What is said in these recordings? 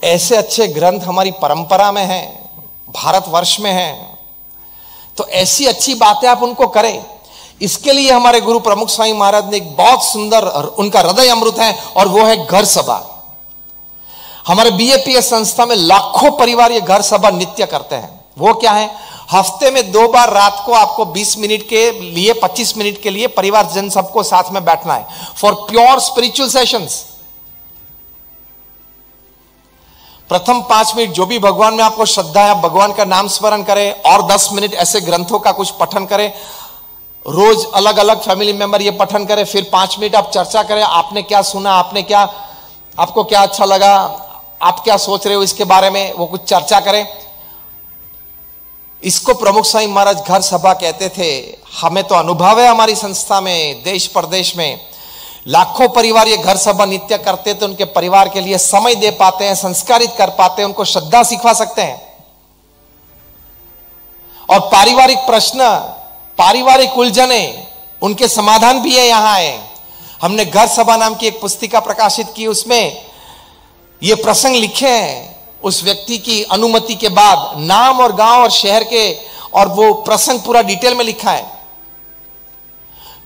ऐसे अच्छे ग्रंथ हमारी परंपरा में हैं, भारतवर्ष में हैं, तो ऐसी अच्छी बातें आप उनको करें। इसके लिए हमारे गुरु प्रमुख स्वामी महाराज ने एक बहुत सुंदर, उनका हृदय अमृत है, और वो है घर सभा। हमारे बीएपीएस संस्था में लाखों परिवार ये घर सभा नित्य करते हैं। वो क्या है? हफ्ते में 2 बार रात को आपको 20 मिनट के लिए, 25 मिनट के लिए परिवार जन सबको साथ में बैठना है फॉर प्योर स्पिरिचुअल सेशंस। प्रथम 5 मिनट जो भी भगवान में आपको श्रद्धा है, आप भगवान का नाम स्मरण करें, और 10 मिनट ऐसे ग्रंथों का कुछ पठन करें। रोज अलग अलग फैमिली मेंबर ये पठन करें, फिर 5 मिनट आप चर्चा करें, आपने क्या सुना, आपको क्या अच्छा लगा, आप क्या सोच रहे हो इसके बारे में, वो कुछ चर्चा करें। इसको प्रमुख स्वामी महाराज घर सभा कहते थे। हमें तो अनुभव है, हमारी संस्था में देश प्रदेश में लाखों परिवार ये घर सभा नित्य करते, तो उनके परिवार के लिए समय दे पाते हैं, संस्कारित कर पाते हैं, उनको श्रद्धा सिखा सकते हैं। और पारिवारिक प्रश्न, पारिवारिक उलझने, उनके समाधान भी है यहां है। हमने घर सभा नाम की एक पुस्तिका प्रकाशित की, उसमें ये प्रसंग लिखे हैं उस व्यक्ति की अनुमति के बाद, नाम और गांव और शहर के, और वो प्रसंग पूरा डिटेल में लिखा है।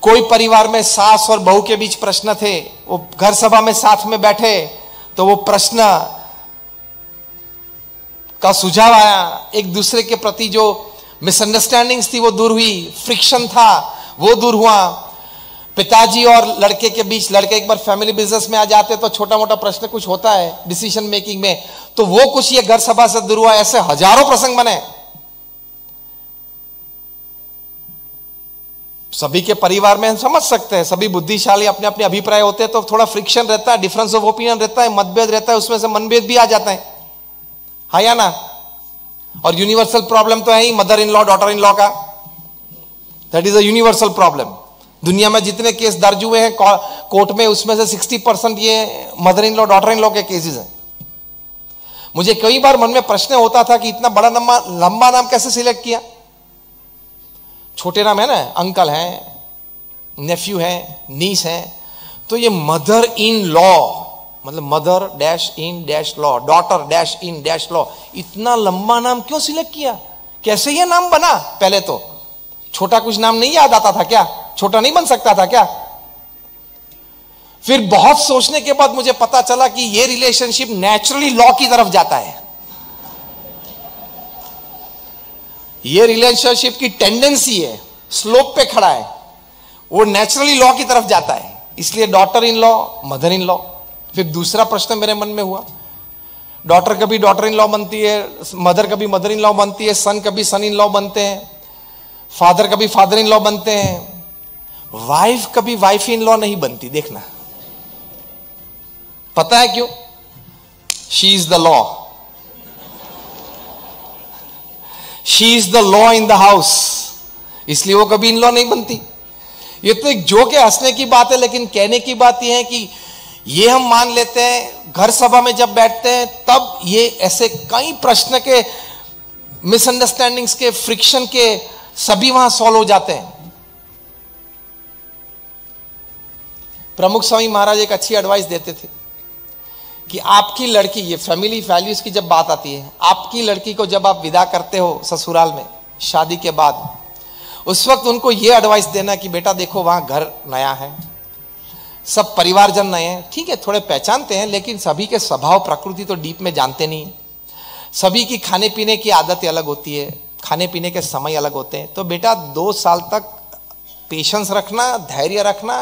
कोई परिवार में सास और बहू के बीच प्रश्न थे, वो घर सभा में साथ में बैठे, तो वो प्रश्न का सुझाव आया, एक दूसरे के प्रति जो मिसअंडरस्टैंडिंग्स थी वो दूर हुई, फ्रिक्शन था वो दूर हुआ। पिताजी और लड़के के बीच, लड़के एक बार फैमिली बिजनेस में आ जाते तो छोटा मोटा प्रश्न कुछ होता है डिसीजन मेकिंग में, तो वो कुछ ये घर सभा से दूर हुआ। ऐसे हजारों प्रसंग बने। सभी के परिवार में हम समझ सकते हैं, सभी बुद्धिशाली अपने अपने अभिप्राय होते हैं, तो थोड़ा फ्रिक्शन रहता है, डिफरेंस ऑफ ओपिनियन रहता है, मतभेद रहता है, उसमें से मनभेद भी आ जाता है, हाँ या ना। और यूनिवर्सल प्रॉब्लम तो है ही mother in law daughter in law का, that is a universal problem. दुनिया में जितने केस दर्ज हुए हैं कोर्ट में, उसमें से 60% ये mother in law daughter in law के केसेस हैं। मुझे कई बार मन में प्रश्न होता था कि इतना बड़ा लंबा नाम कैसे सिलेक्ट किया। छोटे नाम है ना, अंकल हैं, नेफ्यू हैं, नीस हैं, तो ये मदर इन लॉ मतलब mother dash in dash law, daughter dash in dash law, इतना लंबा नाम क्यों सिलेक्ट किया? कैसे ये नाम बना? पहले तो छोटा कुछ नाम नहीं याद आता था क्या? छोटा नहीं बन सकता था क्या? फिर बहुत सोचने के बाद मुझे पता चला कि ये रिलेशनशिप नेचुरली लॉ की तरफ जाता है। ये रिलेशनशिप की टेंडेंसी है, स्लोप पे खड़ा है, वो नेचुरली लॉ की तरफ जाता है, इसलिए daughter in law, mother in law. फिर दूसरा प्रश्न मेरे मन में हुआ, डॉटर कभी डॉटर इन लॉ बनती है, मदर कभी मदर इन लॉ बनती है, सन कभी सन इन लॉ बनते हैं, फादर कभी फादर इन लॉ बनते हैं, वाइफ कभी वाइफ इन लॉ नहीं बनती। देखना, पता है क्यों? She is the law, she is the law in the house, इसलिए वो कभी इन लॉ नहीं बनती। ये तो एक जोक है, हंसने की बात है, लेकिन कहने की बात यह है कि ये हम मान लेते हैं घर सभा में जब बैठते हैं तब ये ऐसे कई प्रश्न के, मिसअंडरस्टैंडिंग्स के, फ्रिक्शन के, सभी वहां सॉल्व हो जाते हैं। प्रमुख स्वामी महाराज एक अच्छी एडवाइस देते थे कि आपकी लड़की, ये फैमिली वैल्यूज की जब बात आती है, आपकी लड़की को जब आप विदा करते हो ससुराल में शादी के बाद, उस वक्त उनको ये एडवाइस देना कि बेटा देखो वहां घर नया है, सब परिवारजन नए हैं, ठीक है थोड़े पहचानते हैं, लेकिन सभी के स्वभाव प्रकृति तो डीप में जानते नहीं, सभी की खाने पीने की आदतें अलग होती है, खाने पीने के समय अलग होते हैं। तो बेटा 2 साल तक पेशेंस रखना, धैर्य रखना,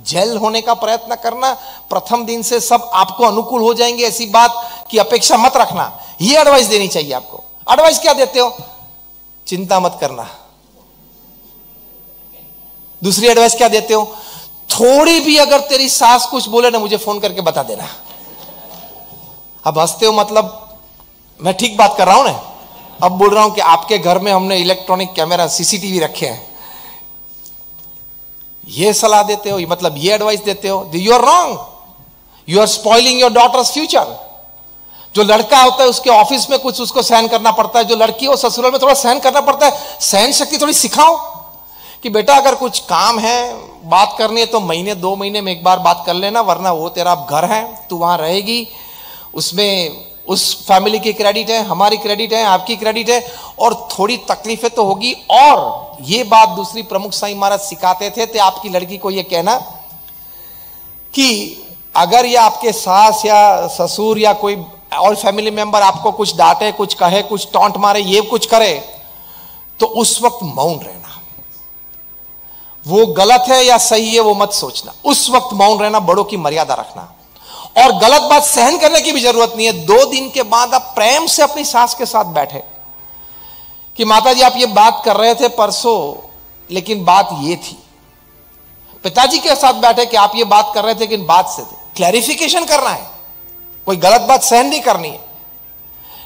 जेल होने का प्रयत्न करना, प्रथम दिन से सब आपको अनुकूल हो जाएंगे ऐसी बात की अपेक्षा मत रखना। ये एडवाइस देनी चाहिए आपको। एडवाइस क्या देते हो? चिंता मत करना। दूसरी एडवाइस क्या देते हो? थोड़ी भी अगर तेरी सास कुछ बोले ना, मुझे फोन करके बता देना। अब हंसते हो, मतलब मैं ठीक बात कर रहा हूं ना। अब बोल रहा हूं कि आपके घर में हमने इलेक्ट्रॉनिक कैमरा सीसीटीवी रखे हैं, ये सलाह देते हो, मतलब ये एडवाइस देते हो, you are wrong, you are spoiling your daughter's future. जो लड़का होता है उसके ऑफिस में कुछ उसको सहन करना पड़ता है, जो लड़की हो ससुराल में थोड़ा सहन करना पड़ता है। सहन शक्ति थोड़ी सिखाओ कि बेटा अगर कुछ काम है, बात करनी है तो महीने 2 महीने में एक बार बात कर लेना, वरना वो तेरा घर है, तू वहां रहेगी, उसमें उस फैमिली की क्रेडिट है, हमारी क्रेडिट है, आपकी क्रेडिट है, और थोड़ी तकलीफें तो होगी। और ये बात दूसरी प्रमुख साईं महाराज सिखाते थे आपकी लड़की को ये कहना कि अगर ये आपके सास या ससुर या कोई और फैमिली मेंबर आपको कुछ डांटे, कुछ कहे, कुछ टॉन्ट मारे, ये कुछ करे, तो उस वक्त मौन रहना। वो गलत है या सही है वो मत सोचना, उस वक्त मौन रहना, बड़ों की मर्यादा रखना। और गलत बात सहन करने की भी जरूरत नहीं है। 2 दिन के बाद आप प्रेम से अपनी सास के साथ बैठे कि माता जी आप ये बात कर रहे थे परसों, लेकिन बात ये थी। पिताजी के साथ बैठे कि आप ये बात कर रहे थे लेकिन बात से थे, क्लैरिफिकेशन करना है, कोई गलत बात सहन नहीं करनी है।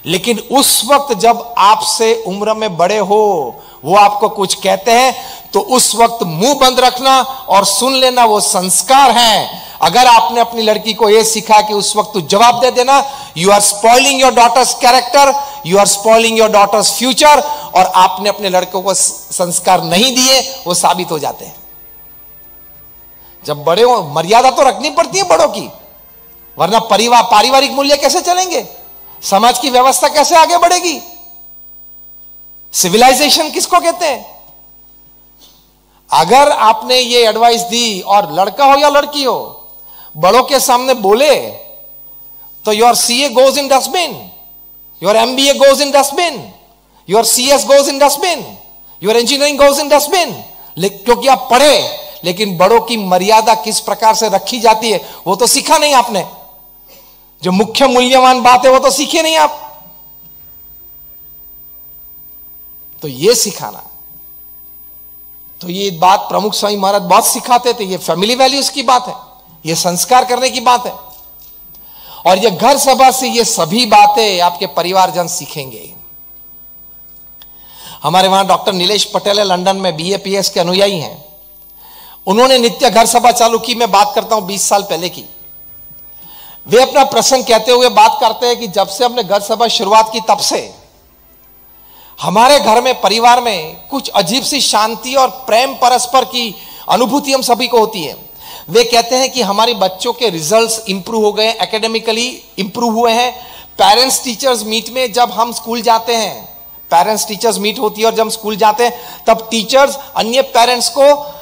लेकिन उस वक्त जब आपसे उम्र में बड़े हो, वो आपको कुछ कहते हैं, तो उस वक्त मुंह बंद रखना और सुन लेना, वो संस्कार है। अगर आपने अपनी लड़की को यह सीखा कि उस वक्त तू जवाब दे देना, you are spoiling your daughter's character, you are spoiling your daughter's future, और आपने अपने लड़कों को संस्कार नहीं दिए, वो साबित हो जाते हैं। जब बड़े हो, मर्यादा तो रखनी पड़ती है बड़ों की, वरना पारिवारिक मूल्य कैसे चलेंगे, समाज की व्यवस्था कैसे आगे बढ़ेगी। सिविलाइजेशन किसको कहते हैं? अगर आपने ये एडवाइस दी और लड़का हो या लड़की हो, बड़ों के सामने बोले, तो your CA goes in dustbin, your MBA goes in dustbin, your CS goes in dustbin, your engineering goes in dustbin, क्योंकि आप पढ़े, लेकिन बड़ों की मर्यादा किस प्रकार से रखी जाती है वो तो सीखा नहीं आपने। जो मुख्य मूल्यवान बात है वो तो सीखे नहीं आप, तो ये सिखाना। तो ये बात प्रमुख स्वामी महाराज बहुत सिखाते थे। ये फैमिली वैल्यूज की बात है, ये संस्कार करने की बात है, और ये घर सभा से ये सभी बातें आपके परिवारजन सीखेंगे। हमारे वहां डॉक्टर नीलेश पटेल है, लंदन में BAPS के अनुयायी हैं। उन्होंने नित्य घर सभा चालू की। मैं बात करता हूं 20 साल पहले की। वे अपना प्रसंग कहते हुए बात करते हैं कि जब से हमने घर सभा शुरुआत की, तब से हमारे घर में, परिवार में कुछ अजीब सी शांति और प्रेम परस्पर की अनुभूति हम सभी को होती है। वे कहते हैं कि हमारे बच्चों के रिजल्ट्स इंप्रूव हो गए, एकेडमिकली इंप्रूव हुए हैं। पेरेंट्स टीचर्स मीट में जब हम स्कूल जाते हैं, पेरेंट्स टीचर्स मीट होती है, और जब हम स्कूल जाते हैं तब टीचर्स अन्य पेरेंट्स को,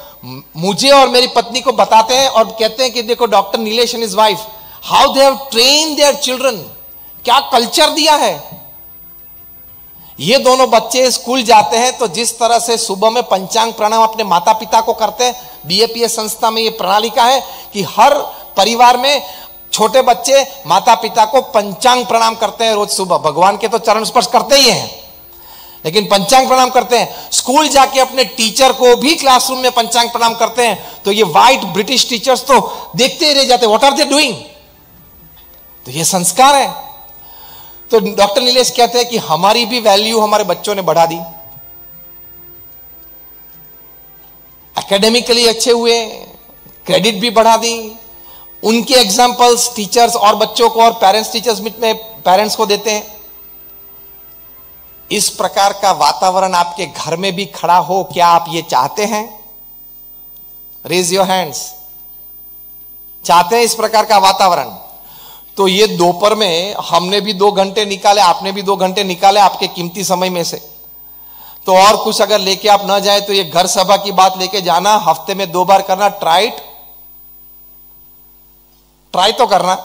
मुझे और मेरी पत्नी को बताते हैं और कहते हैं कि देखो doctor Nilesh and his wife, how they have trained their children, क्या कल्चर दिया है। ये दोनों बच्चे स्कूल जाते हैं तो जिस तरह से सुबह में पंचांग प्रणाम अपने माता पिता को करते हैं, BAPS संस्था में ये प्रणाली का है कि हर परिवार में छोटे बच्चे माता पिता को पंचांग प्रणाम करते हैं रोज सुबह। भगवान के तो चरण स्पर्श करते ही हैं, लेकिन पंचांग प्रणाम करते हैं। स्कूल जाके अपने टीचर को भी क्लासरूम में पंचांग प्रणाम करते हैं। तो ये व्हाइट ब्रिटिश टीचर्स तो देखते ही रह जाते, व्हाट आर दे डूइंग। तो ये संस्कार है। तो डॉक्टर नीलेश कहते हैं कि हमारी भी वैल्यू हमारे बच्चों ने बढ़ा दी, एकेडमिकली अच्छे हुए, क्रेडिट भी बढ़ा दी। उनके एग्जाम्पल्स टीचर्स और बच्चों को और पेरेंट्स टीचर्स मीट में पेरेंट्स को देते हैं। इस प्रकार का वातावरण आपके घर में भी खड़ा हो, क्या आप ये चाहते हैं? Raise your hands. चाहते हैं इस प्रकार का वातावरण? तो ये दोपहर में हमने भी 2 घंटे निकाले, आपने भी 2 घंटे निकाले आपके कीमती समय में से। तो और कुछ अगर लेके आप ना जाए तो ये घर सभा की बात लेके जाना, हफ्ते में 2 बार करना, ट्राई तो करना।